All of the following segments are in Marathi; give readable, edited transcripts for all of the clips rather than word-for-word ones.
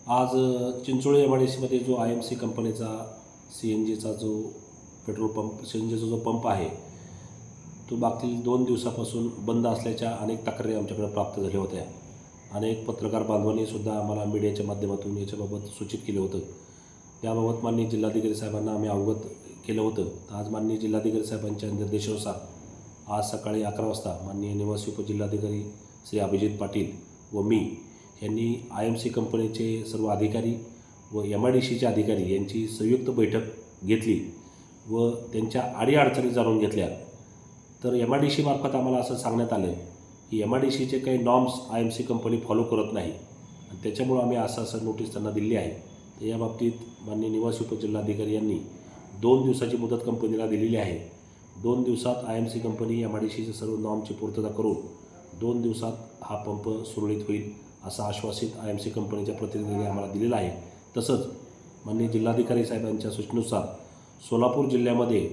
आज चिंचोळी एमआयडीसीमध्ये जो IMC कंपनीचा CNGचा जो पेट्रोल पंप CNGचा जो पंप आहे तो मागील 2 दिवसापासून बंद असल्याच्या अनेक तक्रारी आमच्याकडे प्राप्त झाल्या होत्या. अनेक पत्रकार बांधवांनीसुद्धा आम्हाला मीडियाच्या माध्यमातून याच्याबाबत सूचित केलं होतं. याबाबत माननीय जिल्हाधिकारी साहेबांना आम्ही अवगत केलं होतं. तर आज माननीय जिल्हाधिकारी साहेबांच्या निर्देशानुसार आज सकाळी 11 वाजता माननीय निवासी उपजिल्हाधिकारी श्री अभिजित पाटील व मी यांनी IMC कंपनीचे सर्व अधिकारी व MIDCचे अधिकारी यांची संयुक्त बैठक घेतली व त्यांच्या अडीअडचणी जाणून घेतल्या. तर MIDCमार्फत आम्हाला असं सांगण्यात आलं की MIDCचे काही नॉर्म्स IMC कंपनी फॉलो करत नाही आणि त्याच्यामुळं आम्ही असं नोटीस त्यांना दिली आहे. तर या बाबतीत माननीय निवासी उपजिल्हाधिकारी यांनी 2 दिवसाची मुदत कंपनीला दिलेली आहे. 2 दिवसात IMC कंपनी MIDCचे सर्व नॉर्मची पूर्तता करून 2 दिवसात हा पंप सुरळीत होईल असं आश्वासित IMC कंपनीच्या प्रतिनिधींनी आम्हाला दिलेलं आहे. तसंच माननीय जिल्हाधिकारी साहेबांच्या सूचनेनुसार सोलापूर जिल्ह्यामध्ये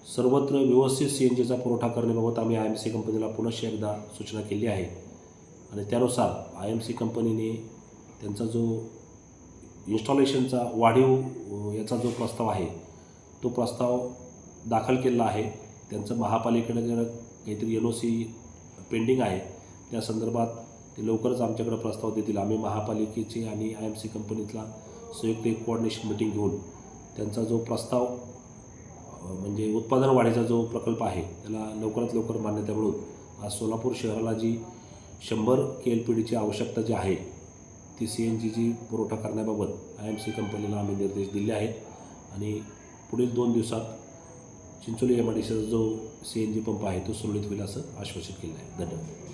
सर्वत्र व्यवस्थित CNGचा पुरवठा करण्याबाबत आम्ही IMC कंपनीला पुनश्च एकदा सूचना केली आहे आणि त्यानुसार IMC कंपनीने त्यांचा जो इन्स्टॉलेशनचा वाढीव याचा जो प्रस्ताव आहे तो प्रस्ताव दाखल केलेला आहे. त्यांचं महापालिकेकडे काहीतरी NOC पेंडिंग आहे. त्या संदर्भात ते लवकरच आमच्याकडे प्रस्ताव देतील. आम्ही महापालिकेची आणि IMC कंपनीतला संयुक्त एक कोऑर्डिनेशन मीटिंग घेऊन त्यांचा जो प्रस्ताव म्हणजे उत्पादन वाढीचा जो प्रकल्प आहे त्याला लवकरात लवकर मान्यता मिळवून आज सोलापूर शहराला जी 100 KLPDची आवश्यकता जी आहे ती CNGची पुरवठा करण्याबाबत IMC कंपनीला आम्ही निर्देश दिले आहेत आणि पुढील 2 दिवसात चिंचोली MIDCचा जो CNG पंप आहे तो सुरळीत होईल असं आश्वासित केलं आहे. धन्यवाद.